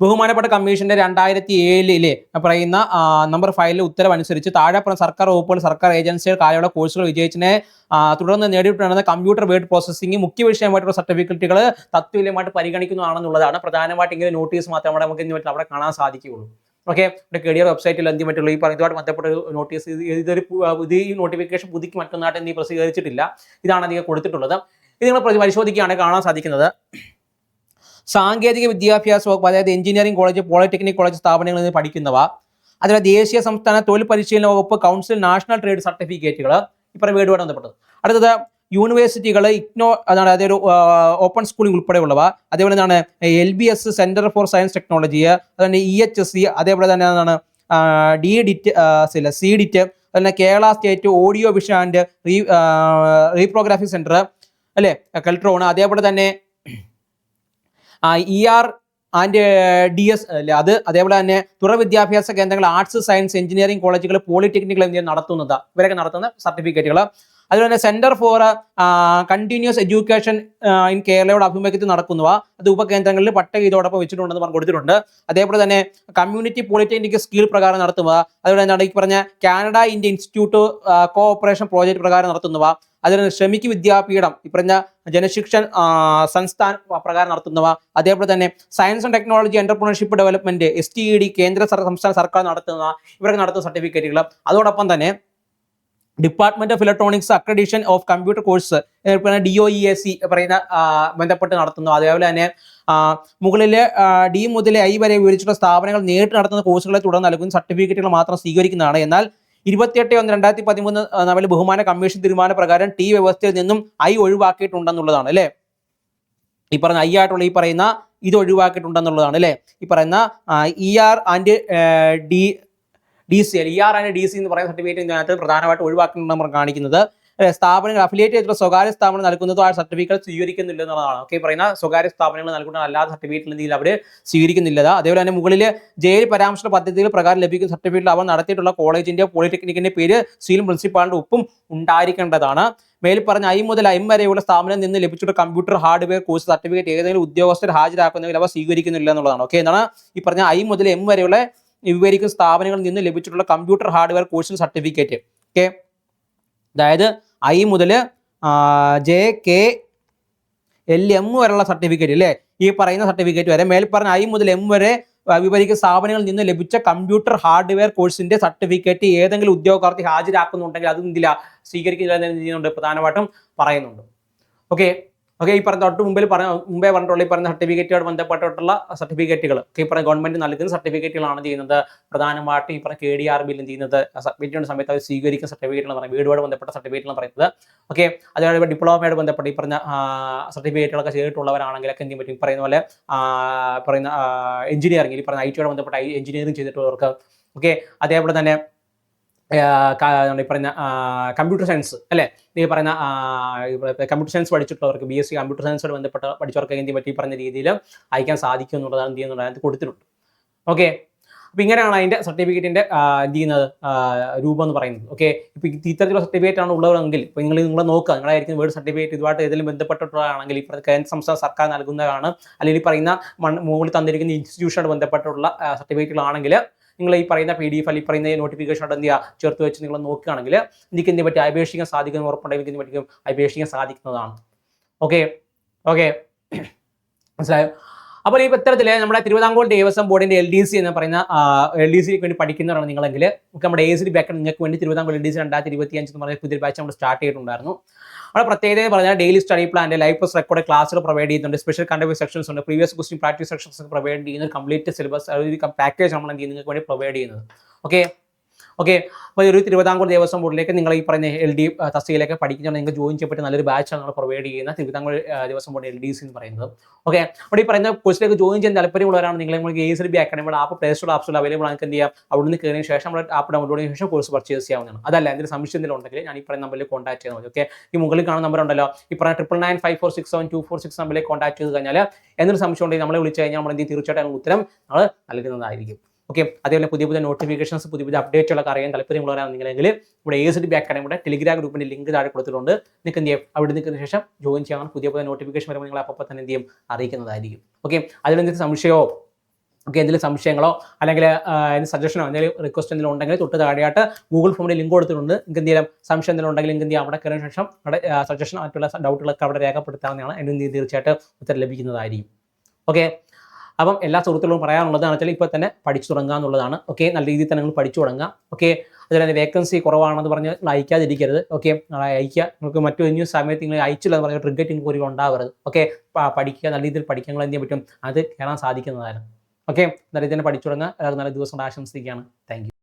ബഹുമാനപ്പെട്ട കമ്മീഷന്റെ 2007 പറയുന്ന നമ്പർ 5 ഉത്തരവനുസരിച്ച് താഴെ പറഞ്ഞ സർക്കാർ വകുപ്പുകൾ, സർക്കാർ ഏജൻസികൾ കാലയുള്ള കോഴ്സുകൾ വിജയിച്ചതിനെ തുടർന്ന് നേടിയിട്ടുണ്ടെന്ന കമ്പ്യൂട്ടർ വേർഡ് പ്രോസസ്സിംഗ് മുഖ്യ വിഷയമായിട്ടുള്ള സർട്ടിഫിക്കറ്റുകൾ തത്വമായിട്ട് പരിഗണിക്കുന്നതാണെന്നുള്ളതാണ്. പ്രധാനമായിട്ട് ഇങ്ങനെ നോട്ടീസ് മാത്രമേ നമുക്ക് അവിടെ കാണാൻ സാധിക്കുകയുള്ളൂ. ഓക്കെ, KDR വെബ്സൈറ്റിൽ എന്ത് പറ്റുള്ളൂ ഈ പറയുന്നതുമായിട്ട് ബന്ധപ്പെട്ട ഒരു നോട്ടീസ്, ഈ നോട്ടിഫിക്കേഷൻ പുതുക്കി മറ്റൊന്നായിട്ട് പ്രസിദ്ധീകരിച്ചിട്ടില്ല. ഇതാണ് അധികം കൊടുത്തിട്ടുള്ളത്. ഇത് നിങ്ങൾ പരിശോധിക്കുകയാണെങ്കിൽ കാണാൻ സാധിക്കുന്നത് സാങ്കേതിക വിദ്യാഭ്യാസ വകുപ്പ്, അതായത് എഞ്ചിനീയറിംഗ് കോളേജ്, പോളിടെക്നിക് കോളേജ് സ്ഥാപനങ്ങളിൽ നിന്ന് പഠിക്കുന്നവ, അതുപോലെ ദേശീയ സംസ്ഥാന തൊഴിൽ പരിശീലന വകുപ്പ്, കൗൺസിൽ, നാഷണൽ ട്രേഡ് സർട്ടിഫിക്കറ്റുകൾ, ഇപ്പം വീടുമായിട്ട് ബന്ധപ്പെട്ടത്. അടുത്തത് യൂണിവേഴ്സിറ്റികൾ, ഇഗ്നോ, അതാണ് അതൊരു ഓപ്പൺ സ്കൂളിംഗ് ഉൾപ്പെടെയുള്ളവ, അതേപോലെ എന്താണ് LBS centre for science technology, അതുപോലെ EHSC, അതേപോലെ തന്നെ എന്താണ് CDIT, അതുപോലെ Kerala state audio vision and reprography centre അല്ലേ, കെൽട്രോൺ, അതേപോലെ തന്നെ ER ആൻഡ് DS അല്ലേ അത്, അതേപോലെ തന്നെ തുടർ വിദ്യാഭ്യാസ കേന്ദ്രങ്ങൾ, ആർട്സ്, സയൻസ്, എഞ്ചിനീയറിംഗ് കോളേജുകൾ, പോളിടെക്നിക്കുകൾ എന്നിവ നടത്തുന്നത്, ഇവരൊക്കെ നടത്തുന്ന സർട്ടിഫിക്കറ്റുകൾ. അതുപോലെ തന്നെ centre for continuous education in കേരളയുടെ ആഭിമുഖ്യത്തിൽ നടക്കുന്നവ, അത് ഉപകേന്ദ്രങ്ങളിൽ പട്ടയം ഇതോടൊപ്പം വെച്ചിട്ടുണ്ടെന്ന് കൊടുത്തിട്ടുണ്ട്. അതേപോലെ തന്നെ കമ്മ്യൂണിറ്റി പോളിടെക്നിക് സ്കിൽ പ്രകാരം നടത്തുന്നവ, അതുപോലെ എന്താണ് ഈ പറഞ്ഞ Canada India institute cooperation project പ്രകാരം നടത്തുന്നവ, അതുപോലെ ശ്രമിക്ക് വിദ്യാപീഠം ഈ പറഞ്ഞ ജനശിക്ഷൺ സംസ്ഥാൻ പ്രകാരം നടത്തുന്നവ, അതേപോലെ തന്നെ science and technology entrepreneurship development STED കേന്ദ്ര സംസ്ഥാന സർക്കാർ നടത്തുന്ന, ഇവരൊക്കെ നടത്തുന്ന സർട്ടിഫിക്കറ്റുകൾ. അതോടൊപ്പം തന്നെ department of electronics accreditation of computer course DOEAC പറയുന്ന ബന്ധപ്പെട്ട് നടത്തുന്നു. അതേപോലെ തന്നെ മുകളിലെ D മുതൽ I വരെ വിവരിച്ചിട്ടുള്ള സ്ഥാപനങ്ങൾ നേരിട്ട് നടത്തുന്ന കോഴ്സുകളെ തുടർന്ന് നൽകുന്ന സർട്ടിഫിക്കറ്റുകൾ മാത്രം സ്വീകരിക്കുന്നതാണ്. എന്നാൽ 28/1/2013 ബഹുമാന കമ്മീഷൻ തീരുമാന പ്രകാരം T വ്യവസ്ഥയിൽ നിന്നും I ഒഴിവാക്കിയിട്ടുണ്ടെന്നുള്ളതാണ് അല്ലേ. ഈ പറഞ്ഞ I ആയിട്ടുള്ള ഈ പറയുന്ന ഇത് ഒഴിവാക്കിയിട്ടുണ്ടെന്നുള്ളതാണ് അല്ലേ. ഈ പറയുന്ന ER and DCL, ER and DC എന്ന് പറയുന്ന സർട്ടിഫിക്കറ്റ് ഇതിനകത്ത് പ്രധാനമായിട്ട് ഒഴിവാക്കുന്നുണ്ടെന്ന് നമ്മൾ കാണിക്കുന്നത്. സ്ഥാപനങ്ങൾ അഫിലിയേറ്റ് ചെയ്തിട്ടുള്ള സ്വകാര്യ സ്ഥാപനം നൽകുന്നതോ ആ സർട്ടിഫിക്കറ്റ് സ്വീകരിക്കുന്നില്ല എന്നുള്ളതാണ്. ഓക്കെ, പറയുന്ന സ്വകാര്യ സ്ഥാപനങ്ങൾ നൽകുന്ന അല്ലാതെ സർട്ടിഫിക്കറ്റ് എന്തെങ്കിലും അവർ സ്വീകരിക്കുന്നില്ല. അതേപോലെ തന്നെ മുകളിൽ ജയിൽ പരാമർശ പദ്ധതികൾ പ്രകാരം ലഭിക്കുന്ന സർട്ടിഫിക്കറ്റ് അവർ നടത്തിയിട്ടുള്ള കോളേജിന്റെ പോളിടെക്നിക്കിന്റെ പേര്, സീലും പ്രിൻസിപ്പാളിന്റെ ഒപ്പും ഉണ്ടായിരിക്കേണ്ടതാണ്. മേൽ പറഞ്ഞ I മുതൽ M വരെയുള്ള സ്ഥാപനം നിന്ന് ലഭിച്ചിട്ടുള്ള കമ്പ്യൂട്ടർ ഹാർഡ്വെയർ കോഴ്സ് സർട്ടിഫിക്കറ്റ് ഏതെങ്കിലും ഉദ്യോഗസ്ഥർ ഹാജരാക്കുന്നതിൽ അവ സ്വീകരിക്കുന്നില്ല എന്നുള്ളതാണ്. ഓക്കെ, എന്താണ് ഈ പറഞ്ഞ I മുതൽ M വരെയുള്ള വിവരിക്കുന്ന സ്ഥാപനങ്ങളിൽ നിന്ന് ലഭിച്ചിട്ടുള്ള കമ്പ്യൂട്ടർ ഹാർഡ്വെയർ കോഴ്സിന് സർട്ടിഫിക്കറ്റ്. ഓക്കെ, അതായത് I മുതൽ JKLM വരെയുള്ള സർട്ടിഫിക്കറ്റ് അല്ലേ, ഈ പറയുന്ന സർട്ടിഫിക്കറ്റ് വരെ മേൽ പറഞ്ഞ I മുതൽ M വരെ വിവരിക്കുന്ന സ്ഥാപനങ്ങളിൽ നിന്ന് ലഭിച്ച കമ്പ്യൂട്ടർ ഹാർഡ്വെയർ കോഴ്സിന്റെ സർട്ടിഫിക്കറ്റ് ഏതെങ്കിലും ഉദ്യോഗാർത്ഥി ഹാജരാക്കുന്നുണ്ടെങ്കിൽ അത് എന്തില്ല സ്വീകരിക്കില്ല എന്ന് ചെയ്യുന്നുണ്ട്, പ്രധാനമായിട്ടും പറയുന്നുണ്ട്. ഓക്കെ, ഈ പറഞ്ഞ തൊട്ട് മുമ്പേ പറഞ്ഞിട്ടുള്ള ഈ പറഞ്ഞ സർട്ടിഫിക്കറ്റുകൾ ബന്ധപ്പെട്ടിട്ടുള്ള സർട്ടിഫിക്കറ്റുകൾ ഈ പറഞ്ഞ ഗവൺമെന്റ് നൽകുന്ന സർട്ടിഫിക്കറ്റുകളാണ് ചെയ്യുന്നത് പ്രധാനമായിട്ടും ഈ പറഞ്ഞ KDR ബില്ലും ചെയ്യുന്നത്. സബ്മിറ്റ് ചെയ്യുന്ന സമയത്ത് അത് സ്വീകരിക്കുന്ന സർട്ടിഫിക്കറ്റ് എന്ന് പറയുന്നത് വീടുമായിട്ട് ബന്ധപ്പെട്ട സർട്ടിഫിക്കറ്റ് എന്ന് പറയുന്നത്. ഓക്കെ, അതുപോലെ ഡിപ്ലോമയായിട്ട് ബന്ധപ്പെട്ട് ഈ പറഞ്ഞ സർട്ടിഫിക്കറ്റുകളൊക്കെ ചെയ്തിട്ടുള്ളവരാണെങ്കിലൊക്കെ എന്ത് പറ്റും, പറയുന്ന പോലെ പറയുന്ന എഞ്ചിനീയറിംഗ് ഈ പറഞ്ഞ IT ബന്ധപ്പെട്ട എഞ്ചിനീയറിംഗ് ചെയ്തിട്ടുള്ളവർക്ക്. ഓക്കെ, അതേപോലെ തന്നെ ഈ പറയുന്ന കമ്പ്യൂട്ടർ സയൻസ് അല്ലേ, ഈ പറയുന്ന കമ്പ്യൂട്ടർ സയൻസ് പഠിച്ചിട്ടുള്ളവർക്ക് BSc കമ്പ്യൂട്ടർ സയൻസോട് ബന്ധപ്പെട്ട് പഠിച്ചവർക്ക് എന്ത് പറ്റി പറഞ്ഞ രീതിയിൽ അയക്കാൻ സാധിക്കും എന്നുള്ളതാണ് എന്ത് ചെയ്യുന്നുള്ളത് അതിനകത്ത് കൊടുത്തിട്ടുണ്ട്. ഓക്കെ, അപ്പോൾ ഇങ്ങനെയാണ് അതിൻ്റെ സർട്ടിഫിക്കറ്റിൻ്റെ എന്ത് ചെയ്യുന്നത് രൂപം എന്ന് പറയുന്നത്. ഓക്കെ, ഇപ്പോൾ ഇത്തരത്തിലുള്ള സർട്ടിഫിക്കറ്റ് ആണ് ഉള്ളവരെങ്കിൽ ഇപ്പോൾ നിങ്ങൾ നോക്കുക, നിങ്ങളായിരിക്കും വേർഡ് സർട്ടിഫിക്കറ്റ് ഇതുമായിട്ട് ഏതെങ്കിലും ബന്ധപ്പെട്ടിട്ടുള്ളതാണെങ്കിൽ ഈ കേന്ദ്ര സംസ്ഥാന സർക്കാർ നൽകുന്നതാണ്, അല്ലെങ്കിൽ ഈ പറയുന്ന മുകളിൽ തന്നിരിക്കുന്ന ഇൻസ്റ്റിറ്റ്യൂഷനോട് ബന്ധപ്പെട്ടുള്ള സർട്ടിഫിക്കറ്റുകളാണെങ്കിൽ നിങ്ങൾ ഈ പറയുന്ന PDF അല്ലെങ്കിൽ പറയുന്ന നോട്ടിഫിക്കേഷനോട് എന്ത് ചെയ്യുക ചേർത്ത് വെച്ച് നിങ്ങൾ നോക്കുകയാണെങ്കിൽ എനിക്ക് എന്തിനെ പറ്റി അപേക്ഷിക്കാൻ സാധിക്കുന്ന ഉറപ്പുണ്ടെങ്കിൽ ഇതിനെ പറ്റി അപേക്ഷിക്കാൻ സാധിക്കുന്നതാണ്. ഓക്കെ, മനസ്സിലായോ? അപ്പോൾ ഈ ഇത്തരത്തിൽ നമ്മുടെ തിരുവിതാംകൂർ ദേവസ്വം ബോർഡിന്റെ LDC എന്ന് പറയുന്ന LDCക്ക് വേണ്ടി പഠിക്കുന്നവരാണ് നിങ്ങളെങ്കിൽ നമ്മുടെ ACD ബാക്ക് നിങ്ങൾക്ക് വേണ്ടി തിരുവിതാംകൂർ LDC 2025 എന്ന് പറഞ്ഞ പുതിയൊരു ബാച്ച് നമ്മൾ സ്റ്റാർട്ട് ചെയ്തിട്ടുണ്ടായിരുന്നു. അവിടെ പ്രത്യേകത പറഞ്ഞാൽ daily study plan, live plus record ക്ലാസുകൾ പ്രൊവൈഡ് ചെയ്യുന്നുണ്ട്, സ്പെഷ്യൽ കണ്ടന്റ് സെക്ഷൻസ് ഉണ്ട്, പ്രീവിയസ് ക്വസ്റ്റ്യൻ പ്രാക്ടീസ് സെക്ഷൻസ് ഒക്കെ പ്രൊവൈഡ് ചെയ്യുന്ന കംപ്ലീറ്റ് സിലബസ് പാക്കേജ് നമ്മൾ എന്ത് നിങ്ങൾക്ക് വേണ്ടി പ്രൊവൈഡ് ചെയ്യുന്നത്. ഓക്കെ, അപ്പോൾ ഒരു തിരുവിതാംകൂർ ദേവസ്വം ബോർഡിലേക്ക് നിങ്ങൾ ഈ പറയുന്ന LD തസ്തികയിലേക്ക് പഠിക്കുകയാണെങ്കിൽ നിങ്ങൾക്ക് ജോയിൻ ചെയ്യപ്പെട്ട നല്ലൊരു ബാച്ചാണ് നമ്മൾ പ്രൊവൈഡ് ചെയ്യുന്ന തിരുവിതാംകൂർ ദേവസ്വം ബോർഡ് LDC എന്ന് പറയുന്നത്. ഓക്കെ, അപ്പോൾ ഈ പറയുന്ന കോഴ്സിലേക്ക് ജോയിൻ ചെയ്യാൻ താല്പര്യമുള്ളവരാണ് നിങ്ങൾ ACD അക്കാഡമിയുടെ ആപ്പ് പ്ലേ സ്റ്റോർ ആപ്സുകൾ അവൈലബിൾ ആണ്, എന്ത് ചെയ്യാം അവിടുന്ന് കയറിയതിന് ശേഷം നമ്മൾ ആപ്പ് ഡൗൺലോഡ് ചെയ്തതിനു ശേഷം കോഴ്സ് പർച്ചേസ് ചെയ്യാവുന്നതാണ്. അതല്ല എന്തെങ്കിലും സംശയം എന്തെങ്കിലും ഉണ്ടെങ്കിൽ ഞാൻ ഈ പറയുന്ന നമ്പറിൽ കോൺടാക്ട് ചെയ്താൽ മതി. ഓക്കെ, ഈ മുകളിൽ കാണുന്ന നമ്പർ ഉണ്ടല്ലോ, ഈ പറഞ്ഞ 9995467246 നമ്പറിലേക്ക് കോൺടാക്ട് ചെയ്ത് കഴിഞ്ഞാൽ എന്തെങ്കിലും സംശയം ഉണ്ടെങ്കിൽ നമ്മളെ വിളിച്ചു കഴിഞ്ഞാൽ നമ്മൾ എന്ത് തീർച്ചയായിട്ടും ഉത്തരം നമ്മൾ നൽകുന്നതായിരിക്കും. ഓക്കെ, അതേപോലെ പുതിയ നോട്ടിഫിക്കേഷൻസ് പുതിയ അപ്ഡേറ്റുകളൊക്കെ അറിയാൻ താല്പര്യമുള്ളവരാണ് നിങ്ങളെങ്കിൽ ഇവിടെ ACD അക്കാഡമിയുടെ ടെലിഗ്രാം ഗ്രൂപ്പിന്റെ ലിങ്ക് താഴെ കൊടുത്തിട്ടുണ്ട്. നിങ്ങൾക്ക് എന്ത് ചെയ്യും അവിടെ നിൽക്കുന്ന ശേഷം ജോയിൻ ചെയ്യാൻ പുതിയ നോട്ടിഫിക്കേഷൻ വരുമ്പോൾ നിങ്ങൾ അപ്പോൾ തന്നെ എന്ത് ചെയ്യും അറിയിക്കുന്നതായിരിക്കും. ഓക്കെ, അതിലെന്തെങ്കിലും സംശയമോ ഓക്കെ, എന്തെങ്കിലും സംശയങ്ങളോ അല്ലെങ്കിൽ സജഷനോ എന്തെങ്കിലും റിക്വസ്റ്റ് എന്തെങ്കിലും ഉണ്ടെങ്കിൽ തൊട്ട് താഴെയായിട്ട് ഗൂഗിൾ ഫോമിൽ ലിങ്ക് കൊടുത്തിട്ടുണ്ട്. നിങ്ങൾക്ക് എന്തെങ്കിലും സംശയം എന്തെങ്കിലും ഉണ്ടെങ്കിൽ നിങ്ങൾക്ക് അവിടെ കയറിയ ശേഷം അവിടെ സജഷൻ മറ്റുള്ള ഡൗട്ടുകളൊക്കെ അവിടെ രേഖപ്പെടുത്താവുന്നതാണ്. അതിന് തീർച്ചയായിട്ടും ഉത്തരം ലഭിക്കുന്നതായിരിക്കും. ഓക്കെ, അപ്പം എല്ലാ സുഹൃത്തുക്കളും പറയാനുള്ളതെന്ന് വെച്ചാൽ ഇപ്പോൾ തന്നെ പഠിച്ചു തുടങ്ങുക എന്നുള്ളതാണ്. ഓക്കെ, നല്ല രീതിയിൽ തന്നെ നിങ്ങൾ പഠിച്ചു തുടങ്ങുക. ഓക്കെ, അതുപോലെ തന്നെ വേക്കൻസി കുറവാണെന്ന് പറഞ്ഞ് നിങ്ങൾ അയക്കാതിരിക്കരുത്. ഓക്കെ, അയക്കുക. നിങ്ങൾക്ക് മറ്റു ഇനിയും സമയത്ത് നിങ്ങൾ അയച്ചില്ല എന്ന് പറഞ്ഞാൽ റിഗ്രറ്റിംഗ് ഒരു ഉണ്ടാവരുത്. ഓക്കെ, പഠിക്കുക, നല്ല രീതിയിൽ പഠിക്കാൻ എന്ത് ചെയ്യാൻ പറ്റും, അത് കയറാൻ സാധിക്കുന്നതാണ്. ഓക്കെ, നല്ല രീതിയിൽ തന്നെ പഠിച്ചു തുടങ്ങുക. എല്ലാവർക്കും നല്ല ദിവസം ആശംസിക്കുകയാണ്. Thank you.